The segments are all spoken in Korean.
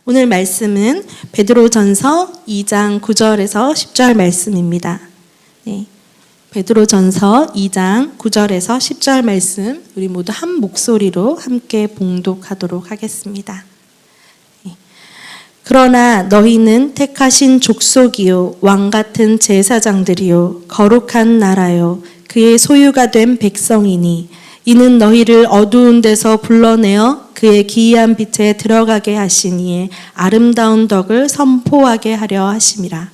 오늘 말씀은 베드로전서 2장 9절에서 10절 말씀입니다. 네, 베드로전서 2장 9절에서 10절 말씀 우리 모두 한 목소리로 함께 봉독하도록 하겠습니다. 네. 그러나 너희는 택하신 족속이요 왕 같은 제사장들이요 거룩한 나라요 그의 소유가 된 백성이니 이는 너희를 어두운 데서 불러내어 그의 기이한 빛에 들어가게 하시니에 아름다운 덕을 선포하게 하려 하심이라.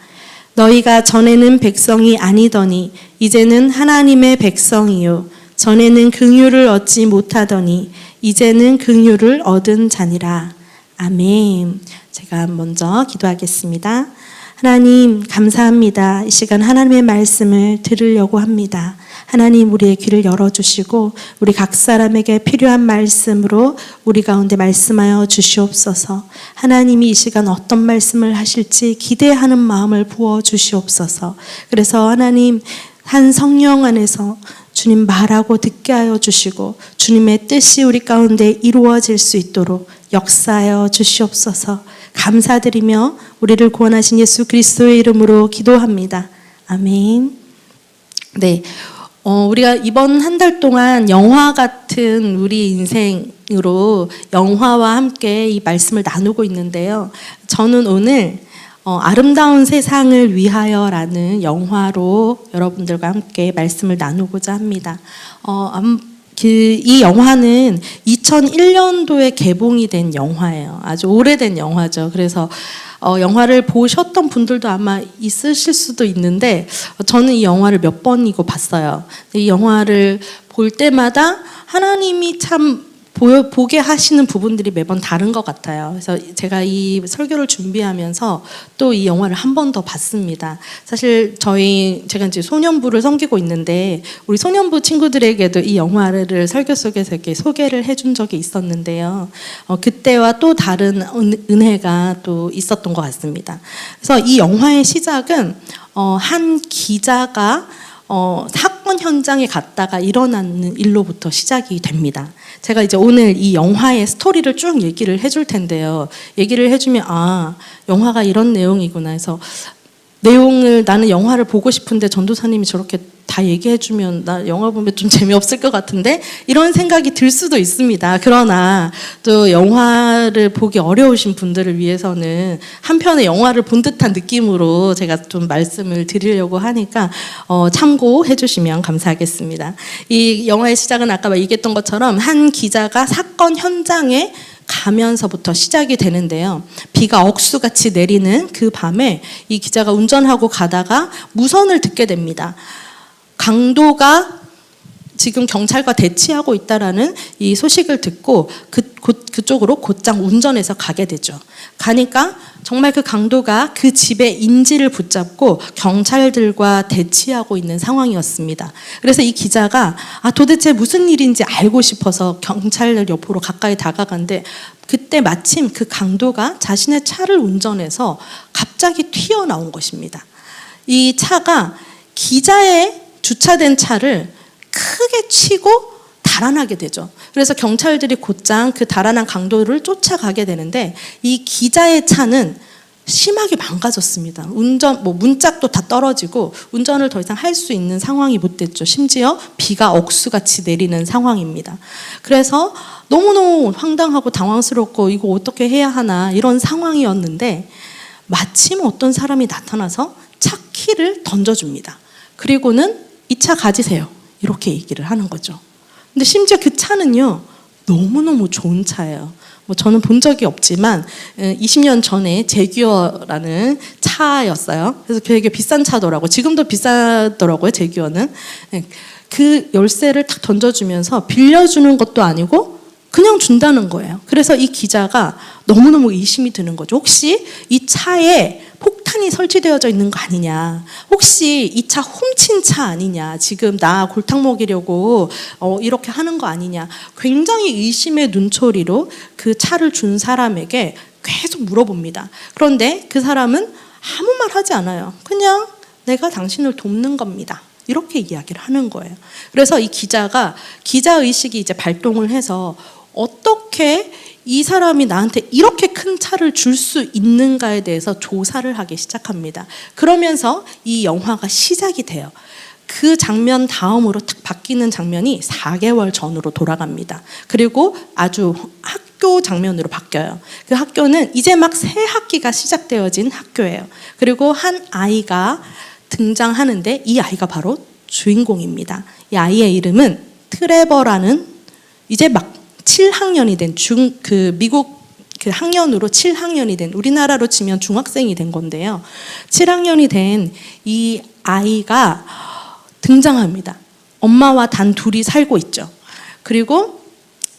너희가 전에는 백성이 아니더니 이제는 하나님의 백성이요 전에는 긍휼을 얻지 못하더니 이제는 긍휼을 얻은 자니라. 아멘. 제가 먼저 기도하겠습니다. 하나님 감사합니다. 이 시간 하나님의 말씀을 들으려고 합니다. 하나님 우리의 귀를 열어주시고 우리 각 사람에게 필요한 말씀으로 우리 가운데 말씀하여 주시옵소서. 하나님이 이 시간 어떤 말씀을 하실지 기대하는 마음을 부어주시옵소서. 그래서 하나님 한 성령 안에서 주님 말하고 듣게 하여 주시고 주님의 뜻이 우리 가운데 이루어질 수 있도록 역사하여 주시옵소서. 감사드리며 우리를 구원하신 예수 그리스도의 이름으로 기도합니다. 아멘. 네. 우리가 이번 한 달 동안 영화 같은 우리 인생으로 영화와 함께 이 말씀을 나누고 있는데요. 저는 오늘 아름다운 세상을 위하여라는 영화로 여러분들과 함께 말씀을 나누고자 합니다. 이 영화는 2001년도에 개봉이 된 영화예요. 아주 오래된 영화죠. 그래서 영화를 보셨던 분들도 아마 있으실 수도 있는데 저는 이 영화를 몇 번이고 봤어요. 이 영화를 볼 때마다 하나님이 참 보게 하시는 부분들이 매번 다른 것 같아요. 그래서 제가 이 설교를 준비하면서 또 이 영화를 한 번 더 봤습니다. 사실 제가 이제 소년부를 섬기고 있는데 우리 소년부 친구들에게도 이 영화를 설교 속에서 이렇게 소개를 해준 적이 있었는데요. 그때와 또 다른 은혜가 또 있었던 것 같습니다. 그래서 이 영화의 시작은 한 기자가 사건 현장에 갔다가 일어나는 일로부터 시작이 됩니다. 제가 이제 오늘 이 영화의 스토리를 쭉 얘기를 해줄 텐데요. 얘기를 해주면 영화가 이런 내용이구나 해서 내용을 나는 영화를 보고 싶은데 전도사님이 저렇게 다 얘기해주면 나 영화 보면 좀 재미없을 것 같은데 이런 생각이 들 수도 있습니다. 그러나 또 영화를 보기 어려우신 분들을 위해서는 한편의 영화를 본 듯한 느낌으로 제가 좀 말씀을 드리려고 하니까 참고해 주시면 감사하겠습니다. 이 영화의 시작은 아까 얘기했던 것처럼 한 기자가 사건 현장에 가면서부터 시작이 되는데요. 비가 억수같이 내리는 그 밤에 이 기자가 운전하고 가다가 무선을 듣게 됩니다. 강도가 지금 경찰과 대치하고 있다라는 이 소식을 듣고 그쪽으로 곧장 운전해서 가게 되죠. 가니까 정말 그 강도가 그 집의 인지를 붙잡고 경찰들과 대치하고 있는 상황이었습니다. 그래서 이 기자가 도대체 무슨 일인지 알고 싶어서 경찰 옆으로 가까이 다가간데 그때 마침 그 강도가 자신의 차를 운전해서 갑자기 튀어나온 것입니다. 이 차가 기자의 주차된 차를 크게 치고 달아나게 되죠. 그래서 경찰들이 곧장 그 달아난 강도를 쫓아가게 되는데 이 기자의 차는 심하게 망가졌습니다. 문짝도 다 떨어지고 운전을 더 이상 할 수 있는 상황이 못 됐죠. 심지어 비가 억수같이 내리는 상황입니다. 그래서 너무너무 황당하고 당황스럽고 이거 어떻게 해야 하나 이런 상황이었는데 마침 어떤 사람이 나타나서 차 키를 던져줍니다. 그리고는 이 차 가지세요. 이렇게 얘기를 하는 거죠. 근데 심지어 그 차는요, 너무너무 좋은 차예요. 저는 본 적이 없지만 20년 전에 제규어라는 차였어요. 그래서 되게 비싼 차더라고요. 지금도 비싸더라고요, 제규어는. 그 열쇠를 탁 던져주면서 빌려주는 것도 아니고 그냥 준다는 거예요. 그래서 이 기자가 너무너무 의심이 드는 거죠. 혹시 이 차에 폭탄이 설치되어져 있는 거 아니냐, 혹시 이 차 훔친 차 아니냐, 지금 나 골탕 먹이려고 이렇게 하는 거 아니냐, 굉장히 의심의 눈초리로 그 차를 준 사람에게 계속 물어봅니다. 그런데 그 사람은 아무 말 하지 않아요. 그냥 내가 당신을 돕는 겁니다. 이렇게 이야기를 하는 거예요. 그래서 이 기자가 기자의식이 이제 발동을 해서 어떻게 이 사람이 나한테 이렇게 큰 차를 줄 수 있는가에 대해서 조사를 하기 시작합니다. 그러면서 이 영화가 시작이 돼요. 그 장면 다음으로 탁 바뀌는 장면이 4개월 전으로 돌아갑니다. 그리고 아주 학교 장면으로 바뀌어요. 그 학교는 이제 막 새 학기가 시작되어진 학교예요. 그리고 한 아이가 등장하는데 이 아이가 바로 주인공입니다. 이 아이의 이름은 트레버라는 이제 막 7학년이 된 미국 그 학년으로 7학년이 된, 우리나라로 치면 중학생이 된 건데요. 7학년이 된 이 아이가 등장합니다. 엄마와 단 둘이 살고 있죠. 그리고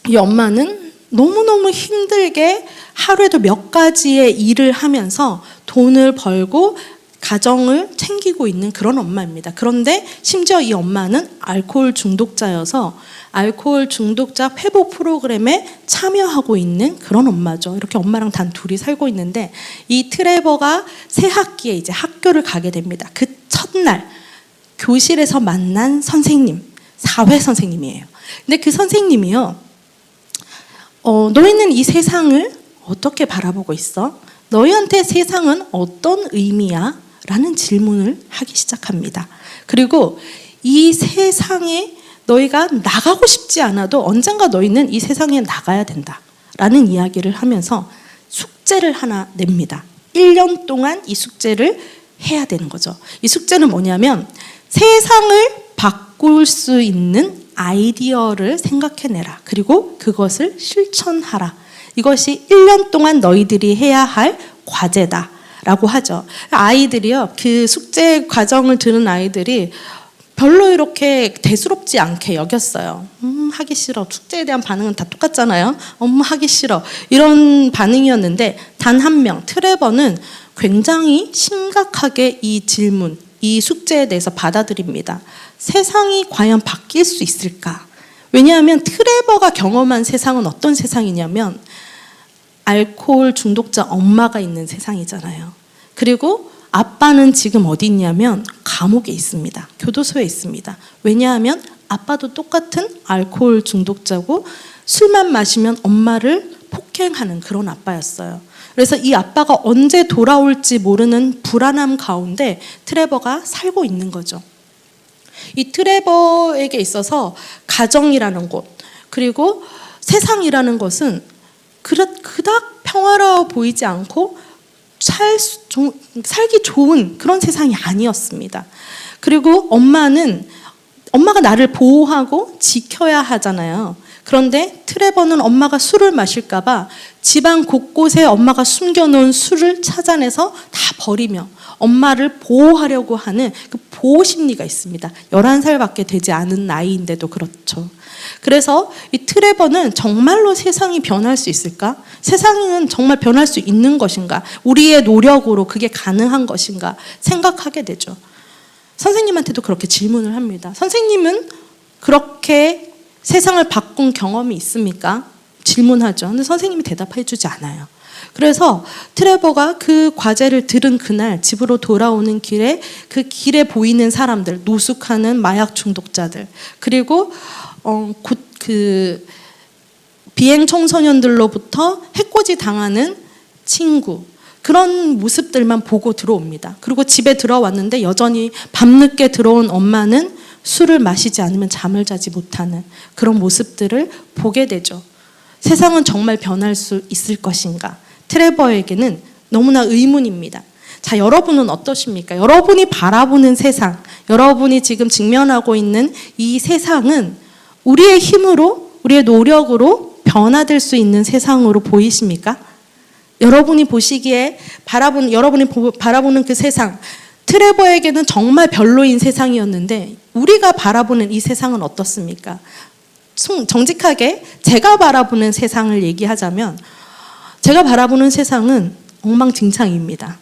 이 엄마는 너무너무 힘들게 하루에도 몇 가지의 일을 하면서 돈을 벌고 가정을 챙기고 있는 그런 엄마입니다. 그런데 심지어 이 엄마는 알코올 중독자여서 알코올 중독자 회복 프로그램에 참여하고 있는 그런 엄마죠. 이렇게 엄마랑 단 둘이 살고 있는데 이 트레버가 새 학기에 이제 학교를 가게 됩니다. 그 첫날 교실에서 만난 선생님, 사회 선생님이에요. 근데 그 선생님이요, 너희는 이 세상을 어떻게 바라보고 있어? 너희한테 세상은 어떤 의미야? 라는 질문을 하기 시작합니다. 그리고 이 세상에 너희가 나가고 싶지 않아도 언젠가 너희는 이 세상에 나가야 된다 라는 이야기를 하면서 숙제를 하나 냅니다. 1년 동안 이 숙제를 해야 되는 거죠. 이 숙제는 뭐냐면 세상을 바꿀 수 있는 아이디어를 생각해내라. 그리고 그것을 실천하라. 이것이 1년 동안 너희들이 해야 할 과제다 라고 하죠. 아이들이요, 그 숙제 과정을 들은 아이들이 별로 이렇게 대수롭지 않게 여겼어요. 하기 싫어. 숙제에 대한 반응은 다 똑같잖아요. 하기 싫어. 이런 반응이었는데 단 한 명, 트레버는 굉장히 심각하게 이 질문, 이 숙제에 대해서 받아들입니다. 세상이 과연 바뀔 수 있을까? 왜냐하면 트레버가 경험한 세상은 어떤 세상이냐면 알코올 중독자 엄마가 있는 세상이잖아요. 그리고 아빠는 지금 어디 있냐면 감옥에 있습니다. 교도소에 있습니다. 왜냐하면 아빠도 똑같은 알코올 중독자고 술만 마시면 엄마를 폭행하는 그런 아빠였어요. 그래서 이 아빠가 언제 돌아올지 모르는 불안함 가운데 트레버가 살고 있는 거죠. 이 트레버에게 있어서 가정이라는 곳, 그리고 세상이라는 것은 그닥 평화로워 보이지 않고 살기 좋은 그런 세상이 아니었습니다. 그리고 엄마가 나를 보호하고 지켜야 하잖아요. 그런데 트레버는 엄마가 술을 마실까 봐 집안 곳곳에 엄마가 숨겨놓은 술을 찾아내서 다 버리며 엄마를 보호하려고 하는 그 보호 심리가 있습니다. 11살밖에 되지 않은 나이인데도 그렇죠. 그래서 이 트레버는 정말로 세상이 변할 수 있을까? 세상은 정말 변할 수 있는 것인가? 우리의 노력으로 그게 가능한 것인가? 생각하게 되죠. 선생님한테도 그렇게 질문을 합니다. 선생님은 그렇게 세상을 바꾼 경험이 있습니까? 질문하죠. 근데 선생님이 대답해 주지 않아요. 그래서 트레버가 그 과제를 들은 그날 집으로 돌아오는 길에 그 길에 보이는 사람들, 노숙하는 마약 중독자들, 그리고 그 비행 청소년들로부터 해코지 당하는 친구, 그런 모습들만 보고 들어옵니다. 그리고 집에 들어왔는데 여전히 밤늦게 들어온 엄마는 술을 마시지 않으면 잠을 자지 못하는 그런 모습들을 보게 되죠. 세상은 정말 변할 수 있을 것인가? 트레버에게는 너무나 의문입니다. 자, 여러분은 어떠십니까? 여러분이 바라보는 세상, 여러분이 지금 직면하고 있는 이 세상은 우리의 힘으로, 우리의 노력으로 변화될 수 있는 세상으로 보이십니까? 여러분이 보시기에 여러분이 바라보는 그 세상, 트레버에게는 정말 별로인 세상이었는데 우리가 바라보는 이 세상은 어떻습니까? 정직하게 제가 바라보는 세상을 얘기하자면 제가 바라보는 세상은 엉망진창입니다.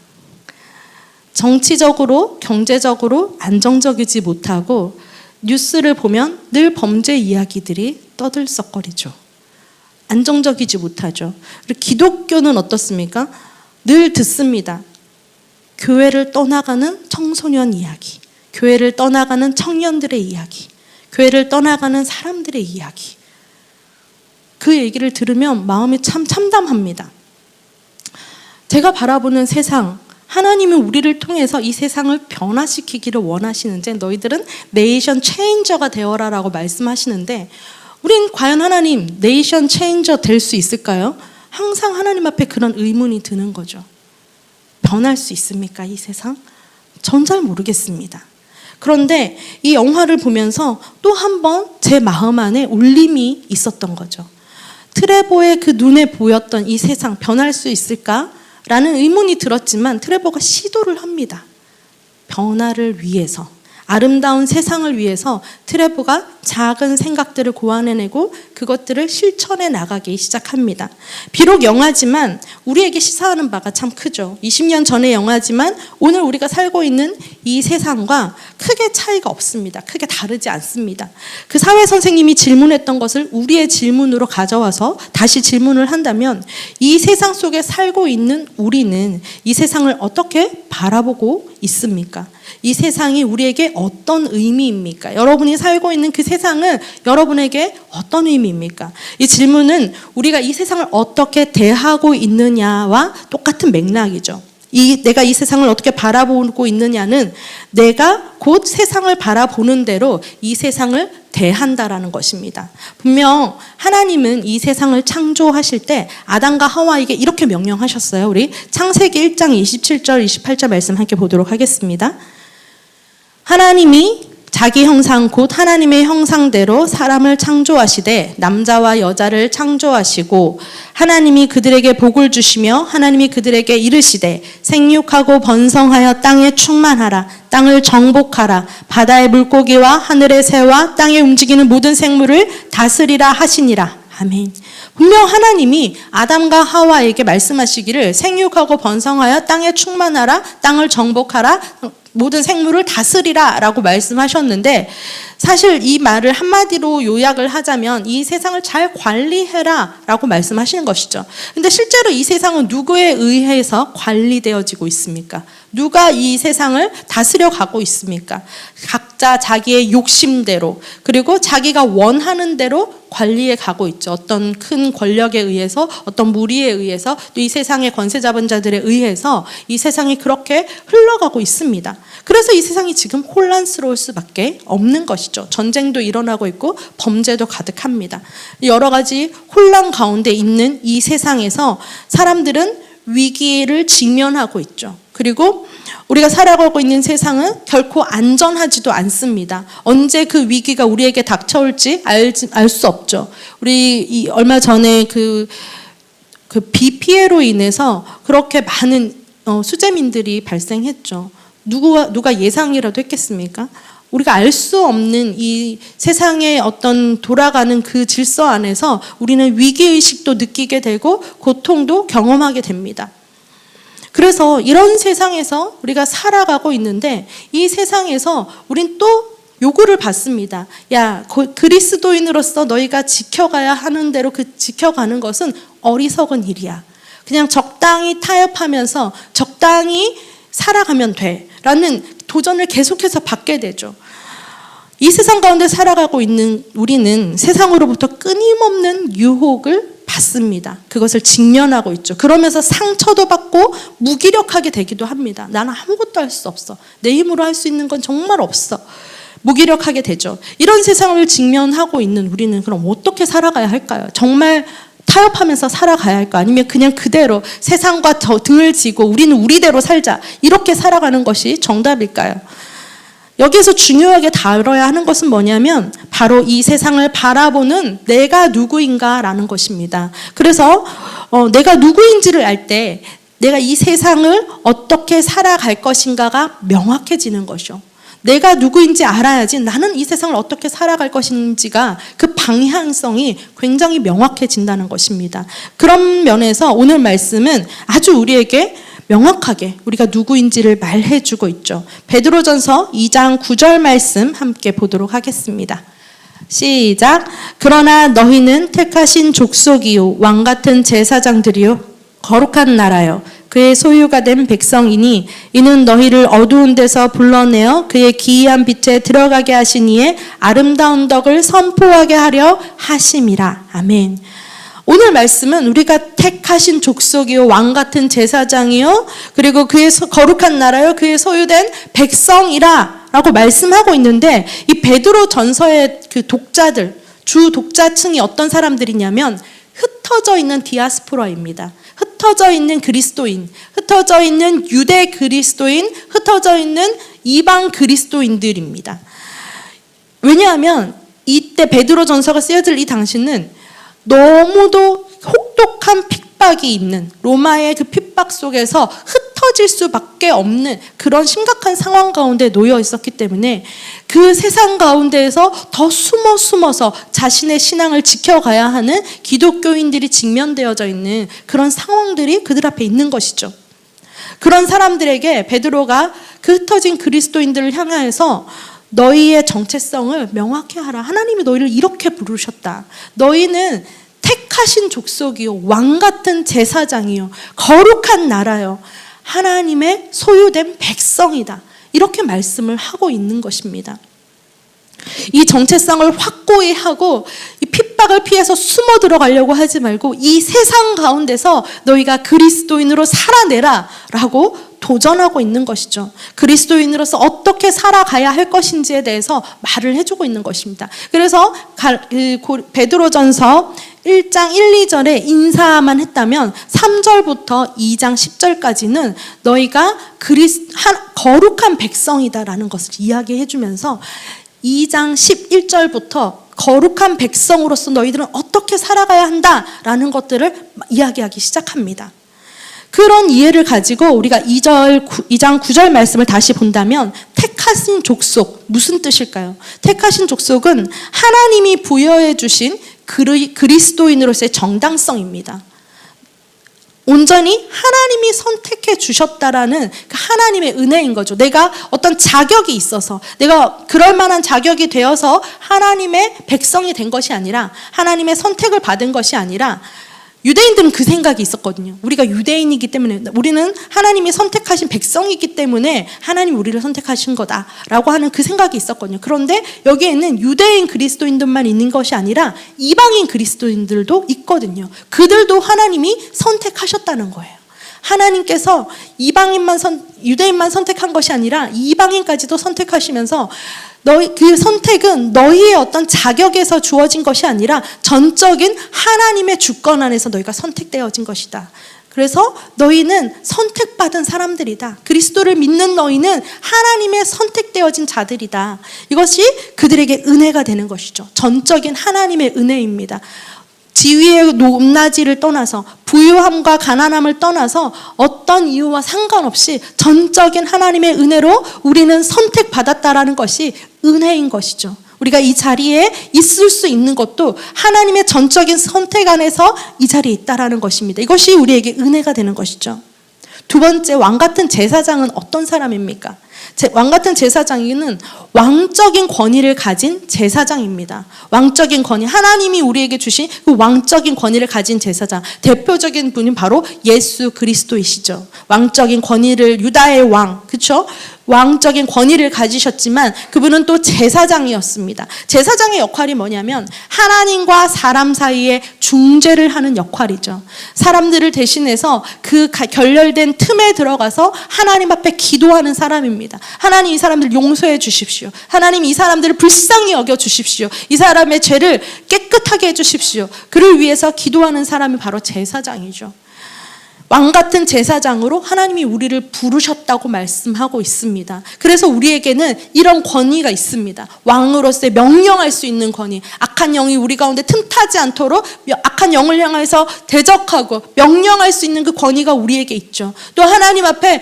정치적으로, 경제적으로 안정적이지 못하고 뉴스를 보면 늘 범죄 이야기들이 떠들썩거리죠. 안정적이지 못하죠. 그리고 기독교는 어떻습니까? 늘 듣습니다. 교회를 떠나가는 청소년 이야기, 교회를 떠나가는 청년들의 이야기, 교회를 떠나가는 사람들의 이야기. 그 얘기를 들으면 마음이 참 참담합니다. 제가 바라보는 세상, 하나님은 우리를 통해서 이 세상을 변화시키기를 원하시는데 너희들은 네이션 체인저가 되어라 라고 말씀하시는데 우린 과연 하나님 네이션 체인저 될 수 있을까요? 항상 하나님 앞에 그런 의문이 드는 거죠. 변할 수 있습니까, 이 세상? 전 잘 모르겠습니다. 그런데 이 영화를 보면서 또 한 번 제 마음 안에 울림이 있었던 거죠. 트레보의 그 눈에 보였던 이 세상 변할 수 있을까라는 의문이 들었지만 트레보가 시도를 합니다. 변화를 위해서, 아름다운 세상을 위해서 트레보가 작은 생각들을 고안해내고 그것들을 실천해 나가기 시작합니다. 비록 영화지만 우리에게 시사하는 바가 참 크죠. 20년 전의 영화지만 오늘 우리가 살고 있는 이 세상과 크게 차이가 없습니다. 크게 다르지 않습니다. 그 사회 선생님이 질문했던 것을 우리의 질문으로 가져와서 다시 질문을 한다면 이 세상 속에 살고 있는 우리는 이 세상을 어떻게 바라보고 있습니까? 이 세상이 우리에게 어떤 의미입니까? 여러분이 살고 있는 그 세상은 여러분에게 어떤 의미입니까? 이 질문은 우리가 이 세상을 어떻게 대하고 있느냐와 똑같은 맥락이죠. 내가 이 세상을 어떻게 바라보고 있느냐는 내가 곧 세상을 바라보는 대로 이 세상을 대한다라는 것입니다. 분명 하나님은 이 세상을 창조하실 때 아담과 하와에게 이렇게 명령하셨어요. 우리 창세기 1장 27절 28절 말씀 함께 보도록 하겠습니다. 하나님이 자기 형상 곧 하나님의 형상대로 사람을 창조하시되 남자와 여자를 창조하시고 하나님이 그들에게 복을 주시며 하나님이 그들에게 이르시되 생육하고 번성하여 땅에 충만하라 땅을 정복하라 바다의 물고기와 하늘의 새와 땅에 움직이는 모든 생물을 다스리라 하시니라. 아멘. 분명 하나님이 아담과 하와에게 말씀하시기를 생육하고 번성하여 땅에 충만하라 땅을 정복하라 모든 생물을 다스리라 라고 말씀하셨는데 사실 이 말을 한마디로 요약을 하자면 이 세상을 잘 관리해라 라고 말씀하시는 것이죠. 근데 실제로 이 세상은 누구에 의해서 관리되어지고 있습니까? 누가 이 세상을 다스려 가고 있습니까? 각자 자기의 욕심대로 그리고 자기가 원하는 대로 관리해 가고 있죠. 어떤 큰 권력에 의해서 어떤 무리에 의해서 또 이 세상의 권세 잡은 자들에 의해서 이 세상이 그렇게 흘러가고 있습니다. 그래서 이 세상이 지금 혼란스러울 수밖에 없는 것이죠. 전쟁도 일어나고 있고 범죄도 가득합니다. 여러 가지 혼란 가운데 있는 이 세상에서 사람들은 위기를 직면하고 있죠. 그리고 우리가 살아가고 있는 세상은 결코 안전하지도 않습니다. 언제 그 위기가 우리에게 닥쳐올지 알 수 없죠. 우리 얼마 전에 그 비 피해로 인해서 그렇게 많은 수재민들이 발생했죠. 누가 예상이라도 했겠습니까? 우리가 알 수 없는 이 세상의 어떤 돌아가는 그 질서 안에서 우리는 위기의식도 느끼게 되고 고통도 경험하게 됩니다. 그래서 이런 세상에서 우리가 살아가고 있는데 이 세상에서 우린 또 요구를 받습니다. 야, 그리스도인으로서 너희가 지켜가야 하는 대로 지켜가는 것은 어리석은 일이야. 그냥 적당히 타협하면서 적당히 살아가면 돼 라는 도전을 계속해서 받게 되죠. 이 세상 가운데 살아가고 있는 우리는 세상으로부터 끊임없는 유혹을 받습니다. 그것을 직면하고 있죠. 그러면서 상처도 받고 무기력하게 되기도 합니다. 나는 아무것도 할 수 없어. 내 힘으로 할 수 있는 건 정말 없어. 무기력하게 되죠. 이런 세상을 직면하고 있는 우리는 그럼 어떻게 살아가야 할까요? 정말 타협하면서 살아가야 할까? 아니면 그냥 그대로 세상과 더 등을 지고 우리는 우리대로 살자. 이렇게 살아가는 것이 정답일까요? 여기에서 중요하게 다뤄야 하는 것은 뭐냐면 바로 이 세상을 바라보는 내가 누구인가라는 것입니다. 그래서 내가 누구인지를 알 때 내가 이 세상을 어떻게 살아갈 것인가가 명확해지는 것이요. 내가 누구인지 알아야지 나는 이 세상을 어떻게 살아갈 것인지가 그 방향성이 굉장히 명확해진다는 것입니다. 그런 면에서 오늘 말씀은 아주 우리에게 명확하게 우리가 누구인지를 말해주고 있죠. 베드로전서 2장 9절 말씀 함께 보도록 하겠습니다. 시작. 그러나 너희는 택하신 족속이요 왕같은 제사장들이요 거룩한 나라요 그의 소유가 된 백성이니 이는 너희를 어두운 데서 불러내어 그의 기이한 빛에 들어가게 하신 이의 아름다운 덕을 선포하게 하려 하심이라. 아멘. 오늘 말씀은 우리가 택하신 족속이요 왕 같은 제사장이요 그리고 그의 거룩한 나라요 그의 소유된 백성이라 라고 말씀하고 있는데, 이 베드로 전서의 그 독자들, 주 독자층이 어떤 사람들이냐면 흩어져 있는 디아스포라입니다. 흩어져 있는 그리스도인, 흩어져 있는 유대 그리스도인, 흩어져 있는 이방 그리스도인들입니다. 왜냐하면 이때 베드로 전서가 쓰여질 이 당시는 너무도 혹독한 핍박이 있는, 로마의 그 핍박 속에서 흩어질 수밖에 없는 그런 심각한 상황 가운데 놓여 있었기 때문에 그 세상 가운데에서 더 숨어서 자신의 신앙을 지켜가야 하는 기독교인들이 직면되어져 있는 그런 상황들이 그들 앞에 있는 것이죠. 그런 사람들에게 베드로가 그 흩어진 그리스도인들을 향하여서 너희의 정체성을 명확히 하라. 하나님이 너희를 이렇게 부르셨다. 너희는 택하신 족속이요 왕 같은 제사장이요 거룩한 나라요 하나님의 소유된 백성이다. 이렇게 말씀을 하고 있는 것입니다. 이 정체성을 확고히 하고 이 핍박을 피해서 숨어 들어가려고 하지 말고 이 세상 가운데서 너희가 그리스도인으로 살아내라 라고 도전하고 있는 것이죠. 그리스도인으로서 어떻게 살아가야 할 것인지에 대해서 말을 해주고 있는 것입니다. 그래서 베드로전서 1장 1, 2절에 인사만 했다면 3절부터 2장 10절까지는 너희가 거룩한 백성이다라는 것을 이야기해 주면서 2장 11절부터 거룩한 백성으로서 너희들은 어떻게 살아가야 한다라는 것들을 이야기하기 시작합니다. 그런 이해를 가지고 우리가 2장 9절 말씀을 다시 본다면 택하신 족속, 무슨 뜻일까요? 택하신 족속은 하나님이 부여해 주신 그리스도인으로서의 정당성입니다. 온전히 하나님이 선택해 주셨다라는 그 하나님의 은혜인 거죠. 내가 어떤 자격이 있어서, 내가 그럴 만한 자격이 되어서 하나님의 백성이 된 것이 아니라, 하나님의 선택을 받은 것이 아니라, 유대인들은 그 생각이 있었거든요. 우리가 유대인이기 때문에, 우리는 하나님이 선택하신 백성이기 때문에 하나님이 우리를 선택하신 거다라고 하는 그 생각이 있었거든요. 그런데 여기에는 유대인 그리스도인들만 있는 것이 아니라 이방인 그리스도인들도 있거든요. 그들도 하나님이 선택하셨다는 거예요. 하나님께서 유대인만 선택한 것이 아니라 이방인까지도 선택하시면서 그 선택은 너희의 어떤 자격에서 주어진 것이 아니라 전적인 하나님의 주권 안에서 너희가 선택되어진 것이다. 그래서 너희는 선택받은 사람들이다. 그리스도를 믿는 너희는 하나님의 선택되어진 자들이다. 이것이 그들에게 은혜가 되는 것이죠. 전적인 하나님의 은혜입니다. 지위의 높낮이를 떠나서, 부유함과 가난함을 떠나서 어떤 이유와 상관없이 전적인 하나님의 은혜로 우리는 선택받았다라는 것이 은혜인 것이죠. 우리가 이 자리에 있을 수 있는 것도 하나님의 전적인 선택 안에서 이 자리에 있다라는 것입니다. 이것이 우리에게 은혜가 되는 것이죠. 두 번째, 왕 같은 제사장은 어떤 사람입니까? 왕 같은 제사장은 왕적인 권위를 가진 제사장입니다. 왕적인 권위, 하나님이 우리에게 주신 그 왕적인 권위를 가진 제사장, 대표적인 분이 바로 예수 그리스도이시죠. 왕적인 권위를, 유다의 왕, 그렇죠? 왕적인 권위를 가지셨지만 그분은 또 제사장이었습니다. 제사장의 역할이 뭐냐면 하나님과 사람 사이에 중재를 하는 역할이죠. 사람들을 대신해서 그 결렬된 틈에 들어가서 하나님 앞에 기도하는 사람입니다. 하나님, 이 사람들 용서해 주십시오. 하나님, 이 사람들을 불쌍히 여겨 주십시오. 이 사람의 죄를 깨끗하게 해 주십시오. 그를 위해서 기도하는 사람이 바로 제사장이죠. 왕 같은 제사장으로 하나님이 우리를 부르셨다고 말씀하고 있습니다. 그래서 우리에게는 이런 권위가 있습니다. 왕으로서 명령할 수 있는 권위, 악한 영이 우리 가운데 틈타지 않도록 악한 영을 향해서 대적하고 명령할 수 있는 그 권위가 우리에게 있죠. 또 하나님 앞에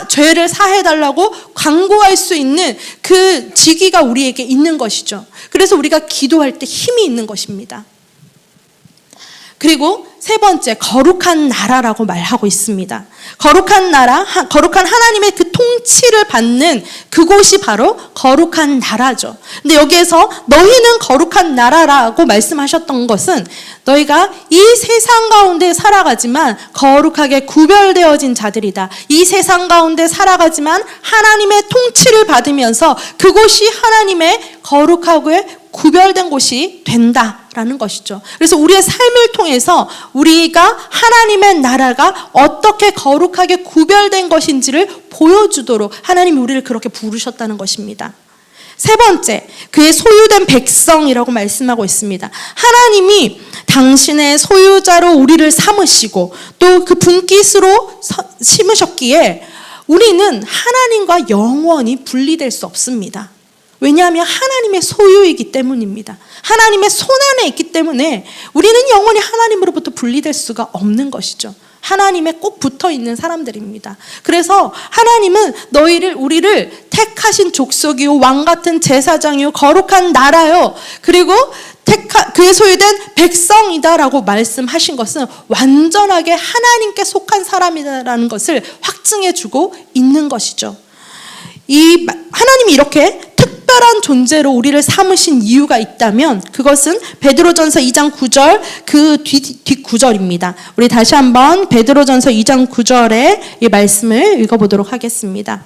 죄를 사해달라고 간구할 수 있는 그 직위가 우리에게 있는 것이죠. 그래서 우리가 기도할 때 힘이 있는 것입니다. 그리고 세 번째, 거룩한 나라라고 말하고 있습니다. 거룩한 나라, 거룩한 하나님의 그 통치를 받는 그곳이 바로 거룩한 나라죠. 근데 여기에서 너희는 거룩한 나라라고 말씀하셨던 것은 너희가 이 세상 가운데 살아가지만 거룩하게 구별되어진 자들이다. 이 세상 가운데 살아가지만 하나님의 통치를 받으면서 그곳이 하나님의 거룩하게 구별된 곳이 된다 있다라는 것이죠. 그래서 우리의 삶을 통해서 우리가 하나님의 나라가 어떻게 거룩하게 구별된 것인지를 보여주도록 하나님이 우리를 그렇게 부르셨다는 것입니다. 세 번째, 그의 소유된 백성이라고 말씀하고 있습니다. 하나님이 당신의 소유자로 우리를 삼으시고 또 그 분깃으로 심으셨기에 우리는 하나님과 영원히 분리될 수 없습니다. 왜냐하면 하나님의 소유이기 때문입니다. 하나님의 손안에 있기 때문에 우리는 영원히 하나님으로부터 분리될 수가 없는 것이죠. 하나님에 꼭 붙어 있는 사람들입니다. 그래서 하나님은 우리를 택하신 족속이요 왕 같은 제사장이요 거룩한 나라요 그리고 그의 소유된 백성이다라고 말씀하신 것은 완전하게 하나님께 속한 사람이다라는 것을 확증해주고 있는 것이죠. 하나님이 이렇게 특별한 존재로 우리를 삼으신 이유가 있다면 그것은 베드로전서 2장 9절 그 뒷구절입니다. 우리 다시 한번 베드로전서 2장 9절의 이 말씀을 읽어보도록 하겠습니다.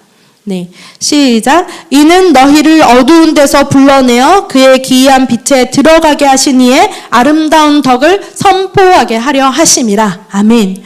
네, 시작. 이는 너희를 어두운 데서 불러내어 그의 기이한 빛에 들어가게 하신 이의 아름다운 덕을 선포하게 하려 하심이라. 아멘.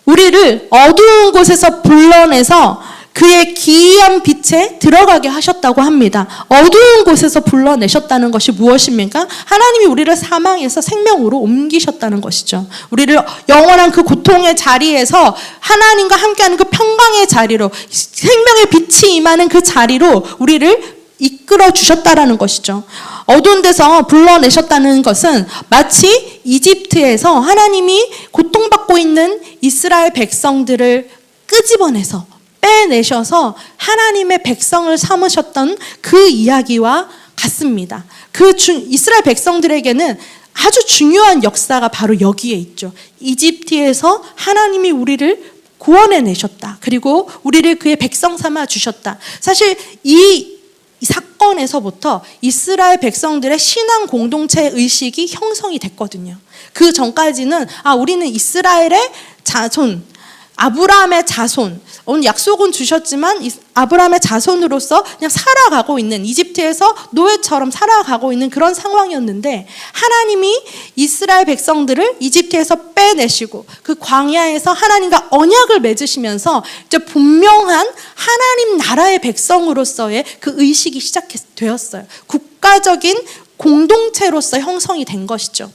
우리를 어두운 곳에서 불러내서 그의 기이한 빛에 들어가게 하셨다고 합니다. 어두운 곳에서 불러내셨다는 것이 무엇입니까? 하나님이 우리를 사망에서 생명으로 옮기셨다는 것이죠. 우리를 영원한 그 고통의 자리에서 하나님과 함께하는 그 평강의 자리로, 생명의 빛이 임하는 그 자리로 우리를 이끌어 주셨다라는 것이죠. 어두운 데서 불러내셨다는 것은 마치 이집트에서 하나님이 고통받고 있는 이스라엘 백성들을 끄집어내서 빼내셔서 하나님의 백성을 삼으셨던 그 이야기와 같습니다. 이스라엘 백성들에게는 아주 중요한 역사가 바로 여기에 있죠. 이집트에서 하나님이 우리를 구원해내셨다. 그리고 우리를 그의 백성 삼아 주셨다. 사실 이 사건에서부터 이스라엘 백성들의 신앙 공동체 의식이 형성이 됐거든요. 그 전까지는 우리는 이스라엘의 자손, 아브라함의 자손, 오늘 약속은 주셨지만 아브라함의 자손으로서 그냥 살아가고 있는, 이집트에서 노예처럼 살아가고 있는 그런 상황이었는데 하나님이 이스라엘 백성들을 이집트에서 빼내시고 그 광야에서 하나님과 언약을 맺으시면서 이제 분명한 하나님 나라의 백성으로서의 그 의식이 시작되었어요. 국가적인 공동체로서 형성이 된 것이죠.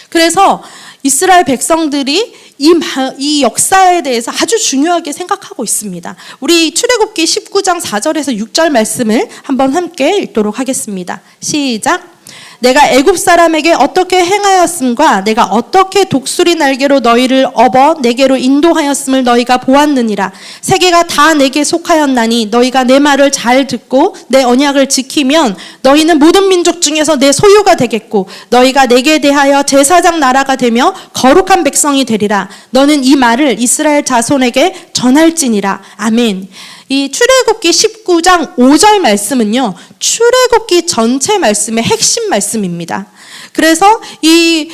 그래서 이스라엘 백성들이 이 역사에 대해서 아주 중요하게 생각하고 있습니다. 우리 출애굽기 19장 4절에서 6절 말씀을 한번 함께 읽도록 하겠습니다. 시작. 내가 애굽 사람에게 어떻게 행하였음과 내가 어떻게 독수리 날개로 너희를 업어 내게로 인도하였음을 너희가 보았느니라. 세계가 다 내게 속하였나니 너희가 내 말을 잘 듣고 내 언약을 지키면 너희는 모든 민족 중에서 내 소유가 되겠고 너희가 내게 대하여 제사장 나라가 되며 거룩한 백성이 되리라. 너는 이 말을 이스라엘 자손에게 전할지니라. 아멘. 이 출애굽기 19장 5절 말씀은요, 출애굽기 전체 말씀의 핵심 말씀입니다. 그래서 이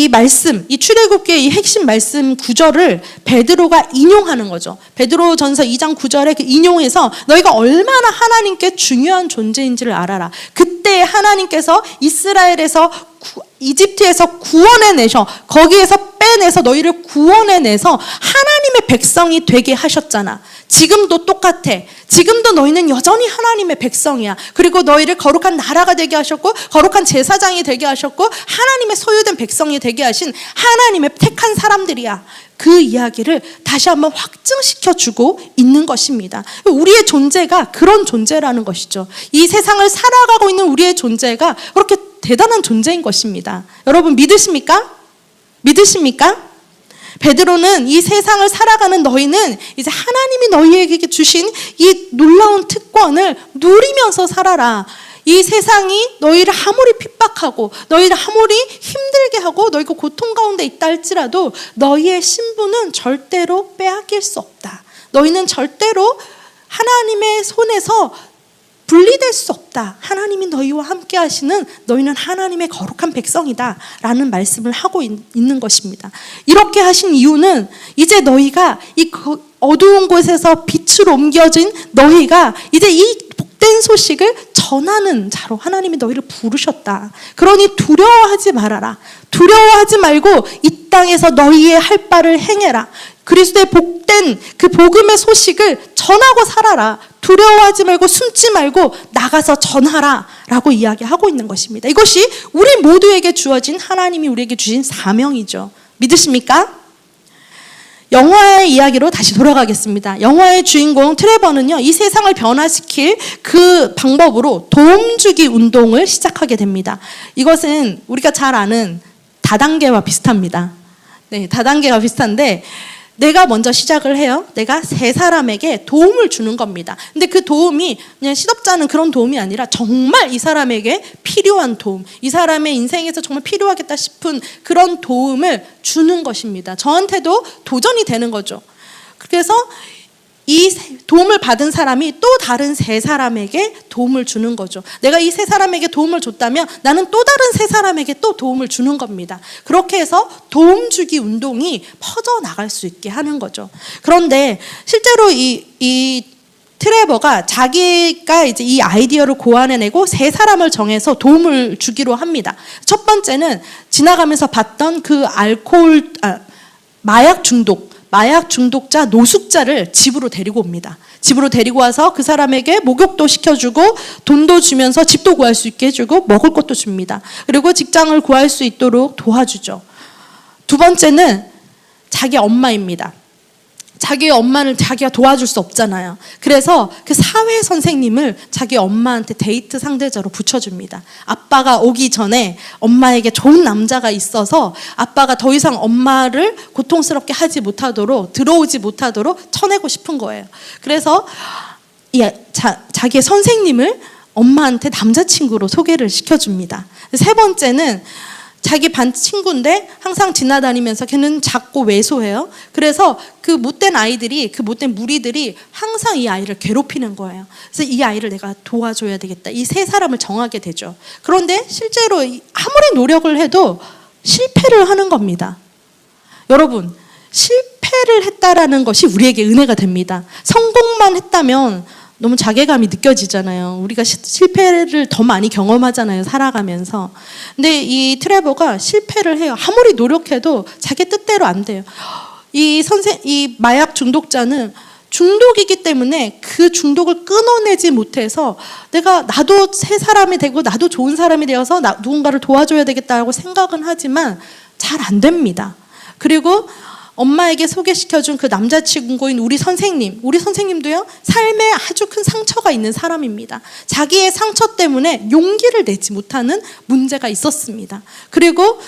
말씀, 이 출애굽기의 이 핵심 말씀 구절을 베드로가 인용하는 거죠. 베드로전서 2장 9절에 그 인용해서 너희가 얼마나 하나님께 중요한 존재인지를 알아라. 그때 하나님께서 이스라엘에서 이집트에서 구원해내셔, 거기에서 빼내서 너희를 구원해내서 하나님의 백성이 되게 하셨잖아. 지금도 똑같아. 지금도 너희는 여전히 하나님의 백성이야. 그리고 너희를 거룩한 나라가 되게 하셨고 거룩한 제사장이 되게 하셨고 하나님의 소유된 백성이 되게 하신 하나님의 택한 사람들이야. 그 이야기를 다시 한번 확증시켜주고 있는 것입니다. 우리의 존재가 그런 존재라는 것이죠. 이 세상을 살아가고 있는 우리의 존재가 그렇게 대단한 존재인 것입니다. 여러분 믿으십니까? 믿으십니까? 베드로는 이 세상을 살아가는 너희는 이제 하나님이 너희에게 주신 이 놀라운 특권을 누리면서 살아라. 이 세상이 너희를 아무리 핍박하고 너희를 아무리 힘들게 하고 너희가 고통 가운데 있다 할지라도 너희의 신분은 절대로 빼앗길 수 없다. 너희는 절대로 하나님의 손에서 분리될 수 없다. 하나님이 너희와 함께 하시는 너희는 하나님의 거룩한 백성이다 라는 말씀을 하고 있는 것입니다. 이렇게 하신 이유는 이제 너희가 이 어두운 곳에서 빛으로 옮겨진 너희가 이제 이 복된 소식을 전하는 자로 하나님이 너희를 부르셨다. 그러니 두려워하지 말아라. 두려워하지 말고 이 땅에서 너희의 할 바를 행해라. 그리스도의 복된 그 복음의 소식을 전하고 살아라. 두려워하지 말고 숨지 말고 나가서 전하라 라고 이야기하고 있는 것입니다. 이것이 우리 모두에게 주어진 하나님이 우리에게 주신 사명이죠. 믿으십니까? 영화의 이야기로 다시 돌아가겠습니다. 영화의 주인공 트레버는요, 이 세상을 변화시킬 그 방법으로 도움주기 운동을 시작하게 됩니다. 이것은 우리가 잘 아는 다단계와 비슷합니다. 네, 다단계가 비슷한데 내가 먼저 시작을 해요. 내가 세 사람에게 도움을 주는 겁니다. 근데 그 도움이 그냥 시덥잖은 그런 도움이 아니라 정말 이 사람에게 필요한 도움, 이 사람의 인생에서 정말 필요하겠다 싶은 그런 도움을 주는 것입니다. 저한테도 도전이 되는 거죠. 그래서 이 도움을 받은 사람이 또 다른 세 사람에게 도움을 주는 거죠. 내가 이 세 사람에게 도움을 줬다면 나는 또 다른 세 사람에게 또 도움을 주는 겁니다. 그렇게 해서 도움 주기 운동이 퍼져나갈 수 있게 하는 거죠. 그런데 실제로 이 트레버가 자기가 이제 이 아이디어를 고안해내고 세 사람을 정해서 도움을 주기로 합니다. 첫 번째는 지나가면서 봤던 그 마약 중독자 노숙자를 집으로 데리고 옵니다. 집으로 데리고 와서 그 사람에게 목욕도 시켜주고 돈도 주면서 집도 구할 수 있게 해주고 먹을 것도 줍니다. 그리고 직장을 구할 수 있도록 도와주죠. 두 번째는 자기 엄마입니다. 자기 엄마를 자기가 도와줄 수 없잖아요. 그래서 그 사회 선생님을 자기 엄마한테 데이트 상대자로 붙여줍니다. 아빠가 오기 전에 엄마에게 좋은 남자가 있어서 아빠가 더 이상 엄마를 고통스럽게 하지 못하도록, 들어오지 못하도록 쳐내고 싶은 거예요. 그래서 자기의 선생님을 엄마한테 남자친구로 소개를 시켜줍니다. 세 번째는 자기 반 친구인데 항상 지나다니면서 걔는 작고 왜소해요. 그래서 그 못된 아이들이, 그 못된 무리들이 항상 이 아이를 괴롭히는 거예요. 그래서 이 아이를 내가 도와줘야 되겠다. 이 세 사람을 정하게 되죠. 그런데 실제로 아무리 노력을 해도 실패를 하는 겁니다. 여러분, 실패를 했다라는 것이 우리에게 은혜가 됩니다. 성공만 했다면 너무 자괴감이 느껴지잖아요. 우리가 실패를 더 많이 경험하잖아요, 살아가면서. 근데 이 트레버가 실패를 해요. 아무리 노력해도 자기 뜻대로 안 돼요. 이 마약 중독자는 중독이기 때문에 그 중독을 끊어내지 못해서 나도 새 사람이 되고 나도 좋은 사람이 되어서 누군가를 도와줘야 되겠다고 생각은 하지만 잘 안 됩니다. 그리고 엄마에게 소개시켜준 그 남자친구인 우리 선생님도요, 삶에 아주 큰 상처가 있는 사람입니다. 자기의 상처 때문에 용기를 내지 못하는 문제가 있었습니다. 그리고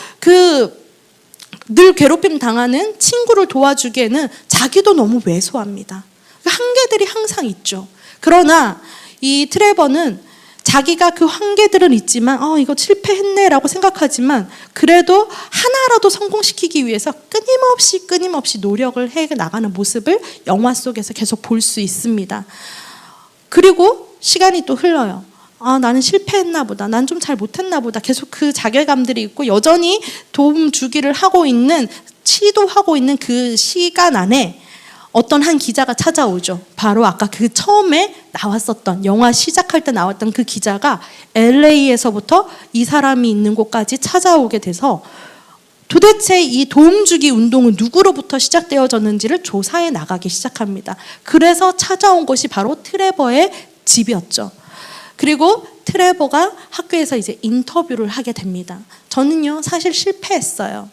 늘 괴롭힘 당하는 친구를 도와주기에는 자기도 너무 왜소합니다. 한계들이 항상 있죠. 그러나 이 트레버는 자기가 그 한계들은 있지만 이거 실패했네라고 생각하지만 그래도 하나라도 성공시키기 위해서 끊임없이 노력을 해 나가는 모습을 영화 속에서 계속 볼 수 있습니다. 그리고 시간이 또 흘러요. 나는 실패했나 보다. 난 좀 잘 못했나 보다. 계속 그 자괴감들이 있고 여전히 도움 주기를 시도하고 있는 그 시간 안에 어떤 한 기자가 찾아오죠. 바로 아까 그 처음에 나왔었던, 영화 시작할 때 나왔던 그 기자가 LA에서부터 이 사람이 있는 곳까지 찾아오게 돼서 도대체 이 도움주기 운동은 누구로부터 시작되어졌는지를 조사해 나가기 시작합니다. 그래서 찾아온 곳이 바로 트레버의 집이었죠. 그리고 트레버가 학교에서 이제 인터뷰를 하게 됩니다. 저는요, 사실 실패했어요.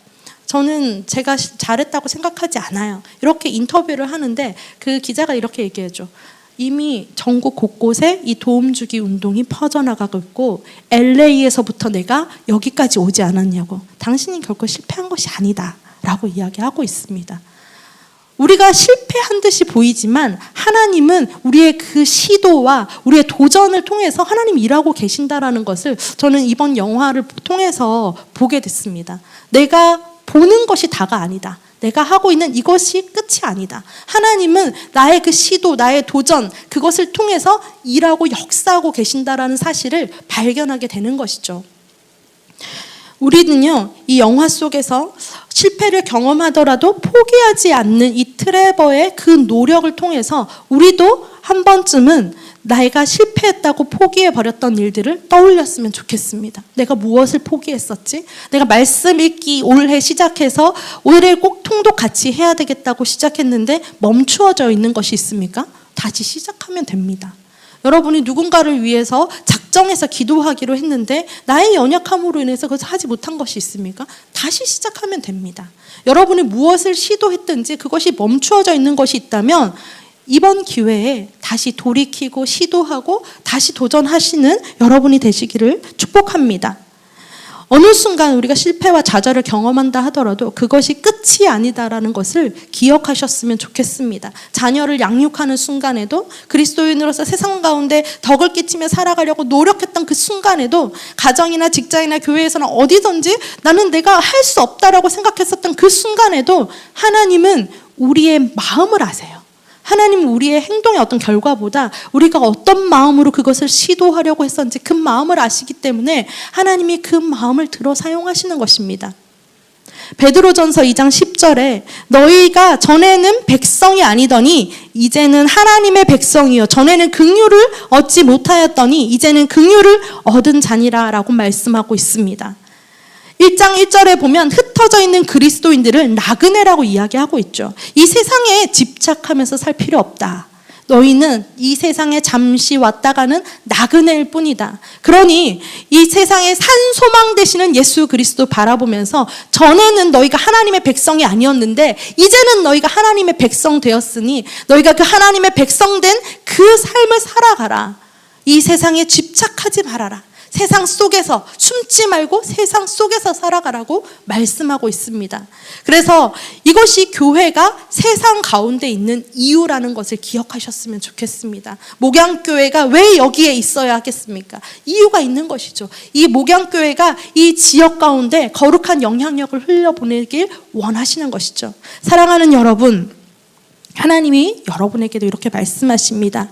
저는 제가 잘했다고 생각하지 않아요. 이렇게 인터뷰를 하는데 그 기자가 이렇게 얘기해줘. 이미 전국 곳곳에 이 도움주기 운동이 퍼져나가고 있고 LA에서부터 내가 여기까지 오지 않았냐고. 당신이 결코 실패한 것이 아니다 라고 이야기하고 있습니다. 우리가 실패한 듯이 보이지만 하나님은 우리의 그 시도와 우리의 도전을 통해서 하나님이 일하고 계신다라는 것을 저는 이번 영화를 통해서 보게 됐습니다. 내가 보는 것이 다가 아니다. 내가 하고 있는 이것이 끝이 아니다. 하나님은 나의 그 시도, 나의 도전, 그것을 통해서 일하고 역사하고 계신다라는 사실을 발견하게 되는 것이죠. 우리는요, 이 영화 속에서 실패를 경험하더라도 포기하지 않는 이 트레버의 그 노력을 통해서 우리도 한 번쯤은 내가 실패했다고 포기해버렸던 일들을 떠올렸으면 좋겠습니다. 내가 무엇을 포기했었지? 내가 말씀 읽기 올해 시작해서 올해 꼭 통독 같이 해야 되겠다고 시작했는데 멈추어져 있는 것이 있습니까? 다시 시작하면 됩니다. 여러분이 누군가를 위해서 작정해서 기도하기로 했는데 나의 연약함으로 인해서 그것을 하지 못한 것이 있습니까? 다시 시작하면 됩니다. 여러분이 무엇을 시도했든지 그것이 멈추어져 있는 것이 있다면 이번 기회에 다시 돌이키고 시도하고 다시 도전하시는 여러분이 되시기를 축복합니다. 어느 순간 우리가 실패와 좌절을 경험한다 하더라도 그것이 끝이 아니다라는 것을 기억하셨으면 좋겠습니다. 자녀를 양육하는 순간에도 그리스도인으로서 세상 가운데 덕을 끼치며 살아가려고 노력했던 그 순간에도 가정이나 직장이나 교회에서나 어디든지 나는 내가 할 수 없다라고 생각했었던 그 순간에도 하나님은 우리의 마음을 아세요. 하나님은 우리의 행동의 어떤 결과보다 우리가 어떤 마음으로 그것을 시도하려고 했었는지 그 마음을 아시기 때문에 하나님이 그 마음을 들어 사용하시는 것입니다. 베드로전서 2장 10절에 너희가 전에는 백성이 아니더니 이제는 하나님의 백성이요 전에는 긍휼을 얻지 못하였더니 이제는 긍휼을 얻은 자니라 라고 말씀하고 있습니다. 1장 1절에 보면 흩어져 있는 그리스도인들을 나그네라고 이야기하고 있죠. 이 세상에 집착하면서 살 필요 없다. 너희는 이 세상에 잠시 왔다 가는 나그네일 뿐이다. 그러니 이 세상에 산 소망 되시는 예수 그리스도 바라보면서 전에는 너희가 하나님의 백성이 아니었는데 이제는 너희가 하나님의 백성 되었으니 너희가 그 하나님의 백성 된 그 삶을 살아가라. 이 세상에 집착하지 말아라. 세상 속에서 숨지 말고 세상 속에서 살아가라고 말씀하고 있습니다. 그래서 이것이 교회가 세상 가운데 있는 이유라는 것을 기억하셨으면 좋겠습니다. 목양교회가 왜 여기에 있어야 하겠습니까? 이유가 있는 것이죠. 이 목양교회가 이 지역 가운데 거룩한 영향력을 흘려보내길 원하시는 것이죠. 사랑하는 여러분, 하나님이 여러분에게도 이렇게 말씀하십니다.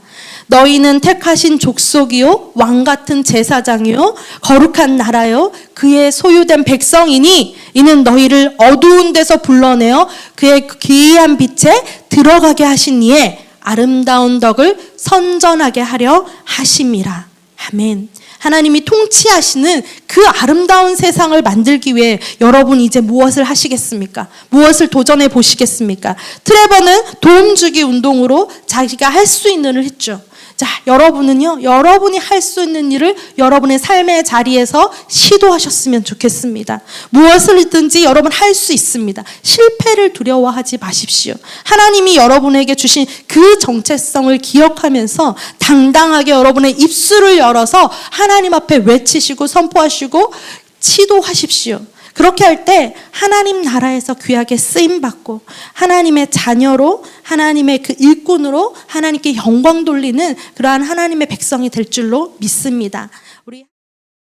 너희는 택하신 족속이요 왕같은 제사장이요 거룩한 나라요 그의 소유된 백성이니 이는 너희를 어두운 데서 불러내어 그의 기이한 빛에 들어가게 하신 이에 아름다운 덕을 선전하게 하려 하심이라. 아멘. 하나님이 통치하시는 그 아름다운 세상을 만들기 위해 여러분 이제 무엇을 하시겠습니까? 무엇을 도전해 보시겠습니까? 트레버는 도움 주기 운동으로 자기가 할 수 있는 일을 했죠. 자, 여러분은요, 여러분이 할 수 있는 일을 여러분의 삶의 자리에서 시도하셨으면 좋겠습니다. 무엇을든지 여러분 할 수 있습니다. 실패를 두려워하지 마십시오. 하나님이 여러분에게 주신 그 정체성을 기억하면서 당당하게 여러분의 입술을 열어서 하나님 앞에 외치시고 선포하시고 시도하십시오. 그렇게 할 때 하나님 나라에서 귀하게 쓰임받고 하나님의 자녀로 하나님의 그 일꾼으로 하나님께 영광 돌리는 그러한 하나님의 백성이 될 줄로 믿습니다. 우리